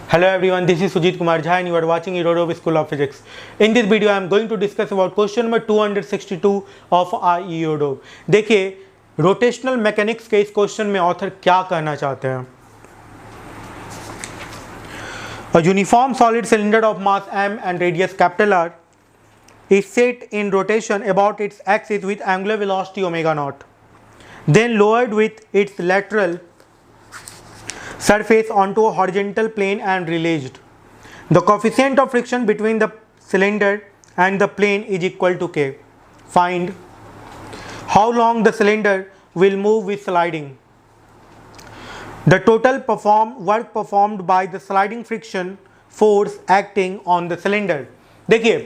Hello everyone, this is Sujit Kumar Jha and you are watching Europe School of Physics. In this video I am going to discuss about question number 262 of IEODO. देखिए rotational mechanics के इस question में author क्या कहना चाहते हैं. A uniform solid cylinder of mass m and radius capital R is set in rotation about its axis with angular velocity omega naught, then lowered with its lateral surface onto a horizontal plane and released. The coefficient of friction between the cylinder and the plane is equal to K. Find how long the cylinder will move with sliding. The total work performed by the sliding friction force acting on the cylinder. देखिए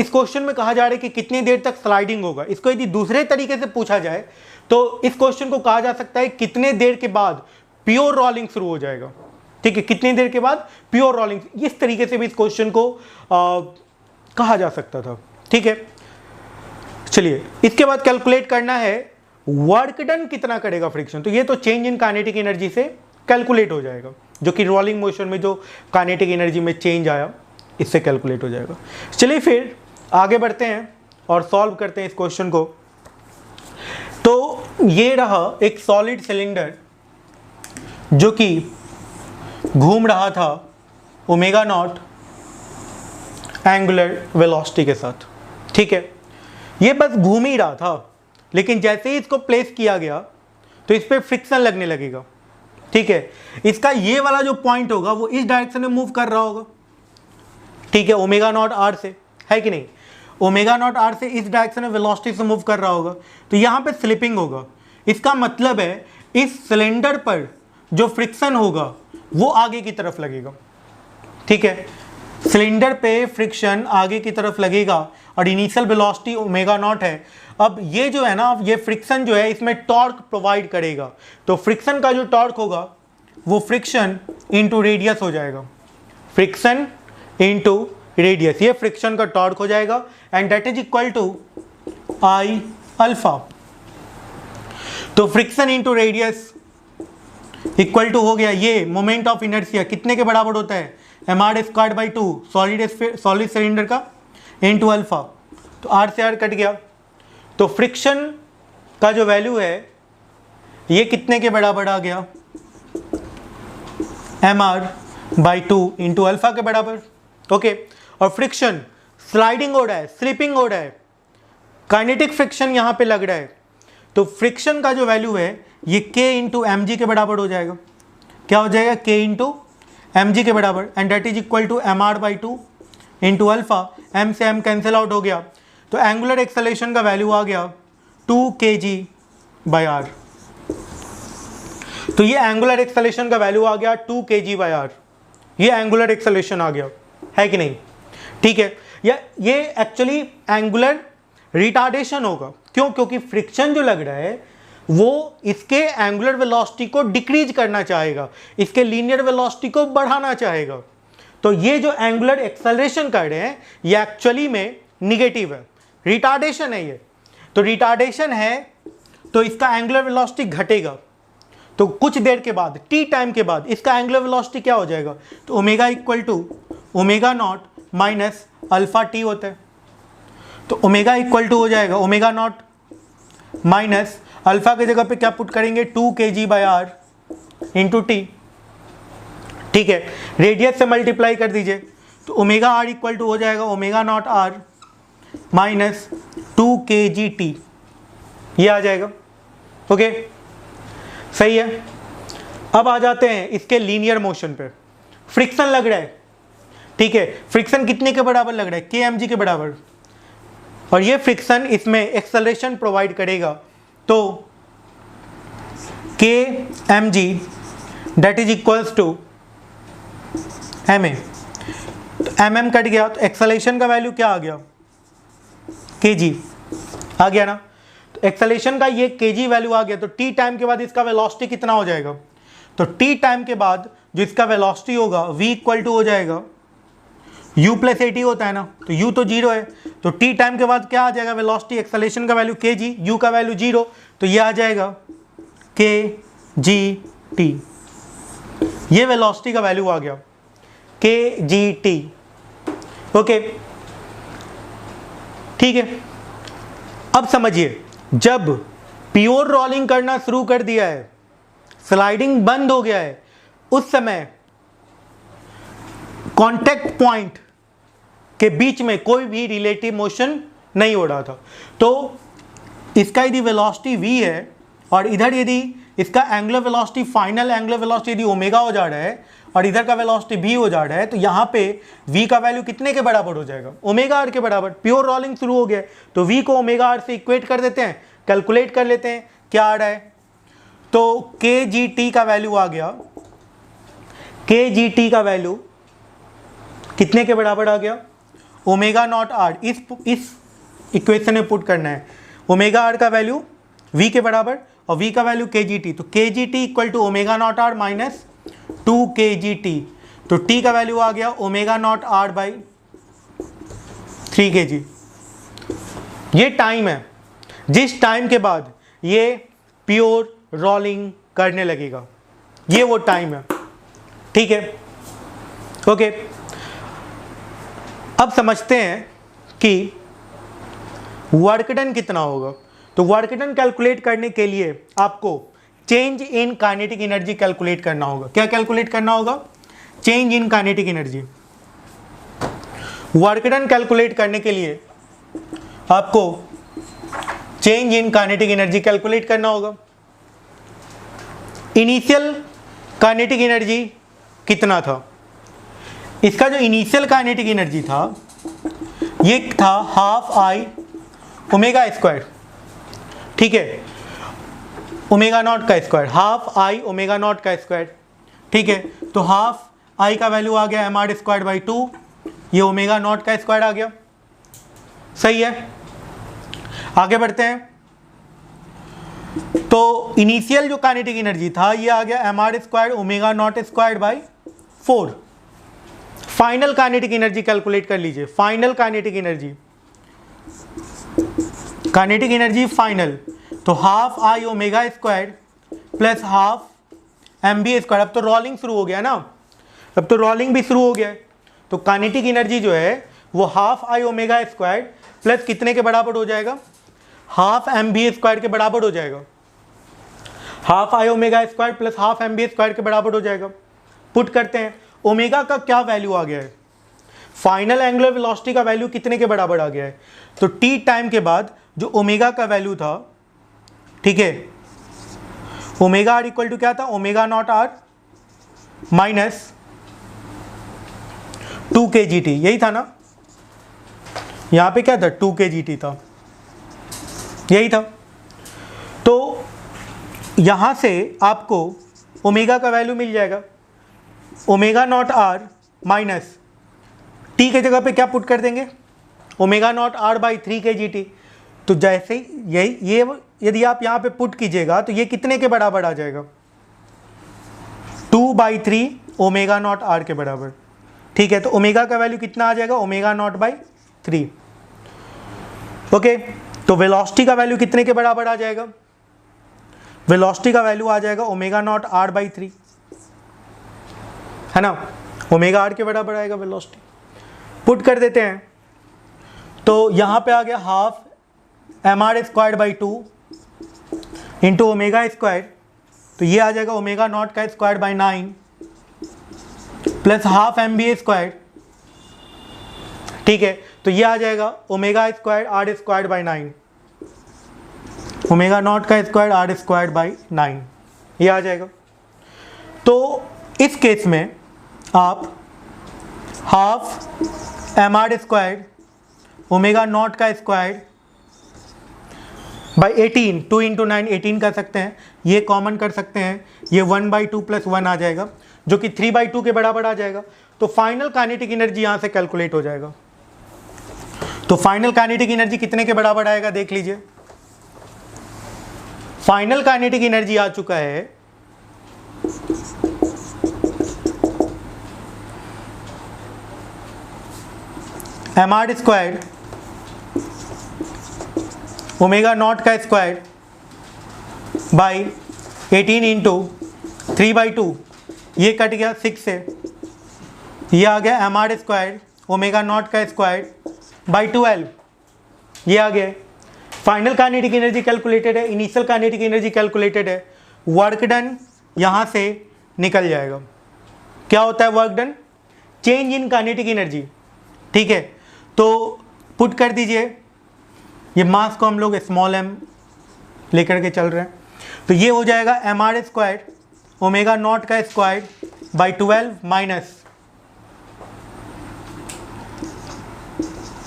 इस question में कहा जा रहा है कि कितनी देर तक स्लाइडिंग होगा. इसको यदि दूसरे तरीके से पूछा जाए तो इस क्वेश्चन को कहा जा सकता है कितने देर के बाद प्योर रोलिंग शुरू हो जाएगा. ठीक है, कितनी देर के बाद प्योर रोलिंग. इस तरीके से भी इस क्वेश्चन को कहा जा सकता था. ठीक है, चलिए इसके बाद कैलकुलेट करना है वर्क डन कितना करेगा फ्रिक्शन. तो ये तो चेंज इन काइनेटिक एनर्जी से कैलकुलेट हो जाएगा, जो कि रोलिंग मोशन में जो काइनेटिक एनर्जी में चेंज आया इससे कैलकुलेट हो जाएगा. चलिए फिर आगे बढ़ते हैं और सॉल्व करते हैं इस क्वेश्चन को. तो ये रहा एक सॉलिड सिलेंडर जो कि घूम रहा था ओमेगा नॉट एंगुलर वेलोसिटी के साथ. ठीक है, ये बस घूम ही रहा था, लेकिन जैसे ही इसको प्लेस किया गया तो इस पर फ्रिक्शन लगने लगेगा. ठीक है, इसका ये वाला जो पॉइंट होगा वो इस डायरेक्शन में मूव कर रहा होगा. ठीक है, ओमेगा नॉट आर से, है कि नहीं. ओमेगा नॉट आर से इस डायरेक्शन में वेलोसिटी से मूव कर रहा होगा, तो यहाँ पे स्लिपिंग होगा. इसका मतलब है इस सिलेंडर पर जो फ्रिक्शन होगा वो आगे की तरफ लगेगा. ठीक है, सिलेंडर पे फ्रिक्शन आगे की तरफ लगेगा और इनिशियल वेलोसिटी ओमेगा नॉट है. अब ये जो है ना, ये फ्रिक्शन जो है इसमें टॉर्क प्रोवाइड करेगा. तो फ्रिक्शन का जो टॉर्क होगा वो फ्रिक्शन इनटू रेडियस हो जाएगा. फ्रिक्शन इनटू रेडियस, ये फ्रिक्शन का टॉर्क हो जाएगा and that is equal to I alpha. तो friction into radius equal to हो गया ये मोमेंट ऑफ इनर्शिया. कितने के बराबर होता है, mr²/2 सॉलिड सिलेंडर का इनटू अल्फा. तो r से r कट गया, तो फ्रिक्शन का जो वैल्यू है ये कितने के बराबर आ गया, mr/2 इंटू अल्फा के बराबर. ओके, और फ्रिक्शन स्लाइडिंग हो रहा है, स्लिपिंग हो रहा है, काइनेटिक फ्रिक्शन यहाँ पे लग रहा है. तो फ्रिक्शन का जो वैल्यू है ये k इंटू एम जी के बराबर हो जाएगा. क्या हो जाएगा, k इंटू एम जी के बराबर and that is equal to mr/2 into alpha. m से m कैंसिल आउट हो गया, तो एंगुलर एक्सेलरेशन का वैल्यू आ गया 2 kg/r. तो ये एंगुलर एक्सेलरेशन का वैल्यू आ गया 2 kg/r. ये एंगुलर एक्सेलरेशन आ गया, है कि नहीं. ठीक है, ये एक्चुअली एंगुलर रिटार्डेशन होगा. क्यों, क्योंकि फ्रिक्शन जो लग रहा है वो इसके एंगुलर वेलोसिटी को डिक्रीज करना चाहेगा, इसके लीनियर वेलोसिटी को बढ़ाना चाहेगा. तो ये जो एंगुलर एक्सेलरेशन कर रहे हैं ये एक्चुअली में निगेटिव है, रिटार्डेशन है ये. तो रिटार्डेशन है तो इसका एंगुलर वेलोसिटी घटेगा. तो कुछ देर के बाद, टी टाइम के बाद, इसका एंगुलर वेलोसिटी क्या हो जाएगा, तो omega equal to omega not minus alpha t होता है. तो ओमेगा इक्वल टू हो जाएगा ओमेगा नॉट माइनस अल्फा की जगह पे क्या पुट करेंगे, 2 kg/r इंटू टी. ठीक है, रेडियस से मल्टीप्लाई कर दीजिए, तो ओमेगा आर इक्वल टू हो जाएगा omega not r minus 2 kg/t. ये आ जाएगा. ओके, सही है. अब आ जाते हैं इसके लीनियर मोशन पे. फ्रिक्शन लग रहा है. ठीक है, फ्रिक्शन कितने के बराबर लग रहा है, kmg के बराबर, और ये फ्रिक्शन इसमें एक्सेलरेशन प्रोवाइड करेगा. तो kmg that is equals to ma. तो mm कट गया, तो एक्सेलरेशन का वैल्यू क्या आ गया, kg आ गया ना. तो एक्सेलरेशन का ये kg वैल्यू आ गया. तो t टाइम के बाद इसका वेलोसिटी कितना हो जाएगा, तो t टाइम के बाद जो इसका वेलोसिटी होगा v इक्वल टू हो जाएगा u प्लस at होता है ना, तो u तो 0 है. तो t टाइम के बाद क्या आ जाएगा, वेलोसिटी, एक्सेलरेशन का वैल्यू kg, u का वैल्यू 0, तो ये आ जाएगा kg t. ये वेलोसिटी का वैल्यू आ गया. kgt। ओके, ठीक है। अब समझिए, जब प्योर रोलिंग करना शुरू कर दिया है, स्लाइडिंग बंद हो गया है, उस समय कांटेक्ट पॉइंट के बीच में कोई भी रिलेटिव मोशन नहीं हो रहा था। तो इसका यदि वेलोसिटी v है और इधर यदि इसका angular velocity, final angular velocity यदि ओमेगा हो जा रहा है और इधर का वेलोसिटी v हो जा रहा है, तो यहाँ पे v का वैल्यू कितने के बराबर हो जाएगा? ओमेगा आर के बराबर। प्योर रोलिंग शुरू हो गया, तो v को ओमेगा आर से इक्वेट कर देते हैं, कैलकुलेट कर लेते हैं क्या आ रहा है। तो kgt का वैल्यू आ गया, kgt का वैल्यू कितने के बराबर आ गया? Omega not r. इस इक्वेशन में पुट करना है, ओमेगा आर का वैल्यू v के बराबर और v का वैल्यू kgt। तो kgt equal to omega not r minus 2 kgt। तो t का वैल्यू आ गया omega not r by 3 kg। ये टाइम है जिस टाइम के बाद ये प्योर रोलिंग करने लगेगा, ये वो टाइम है, ठीक है। ओके, अब समझते हैं कि वर्क डन कितना होगा। तो वर्क डन कैलकुलेट करने के लिए आपको change in kinetic energy calculate करना होगा। क्या कैलकुलेट करना होगा? Change in kinetic energy. Work done calculate करने के लिए आपको change in kinetic energy calculate करना होगा। इनिशियल काइनेटिक एनर्जी कितना था? इसका जो इनिशियल काइनेटिक एनर्जी था ये था हाफ आई ओमेगा स्क्वायर, ठीक है, ओमेगा नॉट का square, half I omega naught का स्क्वायर, ठीक है। तो हाफ आई का वैल्यू आ गया एम आर स्क्वायर बाई 2, ये ओमेगा नॉट का स्क्वायर आ गया, सही है। आगे बढ़ते हैं। तो इनिशियल जो काइनेटिक एनर्जी था ये आ गया M R square omega naught square by 4। Final kinetic energy calculate कर लीजिए। Final kinetic energy, kinetic energy final, तो half I omega square plus half M B square. अब तो रोलिंग शुरू हो गया ना, अब तो रोलिंग भी शुरू हो गया है, तो काइनेटिक एनर्जी जो है वो half I omega square plus कितने के बराबर हो जाएगा? हाफ एम बी स्क्वायर के बराबर हो जाएगा। Half I omega square plus half M B square के बराबर हो जाएगा। पुट करते हैं, ओमेगा का क्या वैल्यू आ गया है? फाइनल एंगुलर वेलोसिटी का वैल्यू कितने के बराबर आ गया है? तो टी टाइम के बाद जो ओमेगा का वैल्यू था, ठीक है, ओमेगा आर इक्वल टू क्या था? Omega not r minus 2 kgt, यही था ना? यहां पे क्या था? 2 kgt था, यही था। तो यहां से आपको ओमेगा का वैल्यू मिल जाएगा, omega not r minus t के जगह पे क्या पुट कर देंगे? Omega not r by 3 kgt। तो जैसे ये यदि आप यहाँ पे पुट कीजिएगा तो ये कितने के बराबर आ जाएगा? 2/3 ओमेगा नॉट आर के बराबर, ठीक है। तो ओमेगा का वैल्यू कितना आ जाएगा? Omega not by 3। ओके, तो वेलोसिटी का वैल्यू कितने के बराबर आ जाएगा? वेलोसिटी का वैल्यू आ जाएगा ओमेगा नॉट आर बाई 3, है ना? ओमेगा आर के बराबर आएगा वेलोसिटी। पुट कर देते हैं, तो यहाँ पे आ गया half m are square by 2 into omega square, तो ये आ जाएगा ओमेगा नॉट का square by 9 plus half M B square, ठीक है। तो ये आ जाएगा omega square r square by 9, omega not का स्क्वायर आर स्क्वायर बाई 9, ये आ जाएगा। तो इस केस में आप half m are square omega not का स्क्वायर बाई 18, 2 इंटू 9 18 कर सकते हैं, ये कॉमन कर सकते हैं, ये 1/2 प्लस 1 आ जाएगा जो कि 3/2 के बराबर आ जाएगा। तो फाइनल काइनेटिक एनर्जी यहाँ से कैलकुलेट हो जाएगा। तो फाइनल काइनेटिक एनर्जी कितने के बराबर आएगा देख लीजिए। फाइनल काइनेटिक एनर्जी आ चुका है m are square omega not का स्क्वायर बाई 18 इंटू 3/2, ये कट गया 6 से, ये आ गया M R square omega not का स्क्वायर बाई 12, ये आ गया। फाइनल काइनेटिक एनर्जी कैलकुलेटेड है, इनिशियल काइनेटिक एनर्जी कैलकुलेटेड है, वर्क डन यहाँ से निकल जाएगा। क्या होता है work done? Change in kinetic energy, ठीक है। तो पुट कर दीजिए, ये मास को हम लोग स्मॉल m लेकर के चल रहे हैं, तो ये हो जाएगा M are square omega not का square by 12 minus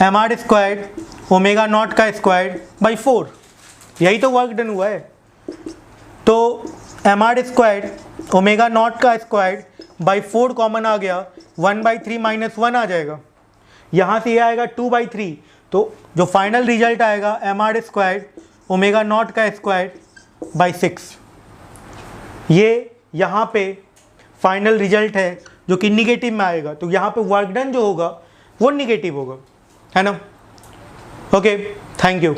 M are square omega not का स्क्वायर बाई 4, यही तो वर्क डन हुआ है। तो M are square omega not का स्क्वायर बाई 4 कॉमन आ गया, 1/3 माइनस 1 आ जाएगा, यहाँ से ये आएगा 2/3, तो जो फाइनल रिजल्ट आएगा m are square omega not का स्क्वायर बाई 6। ये यहाँ पे फाइनल रिजल्ट है जो कि निगेटिव में आएगा, तो यहाँ पे वर्क डन जो होगा वो निगेटिव होगा, है ना। Okay, thank you.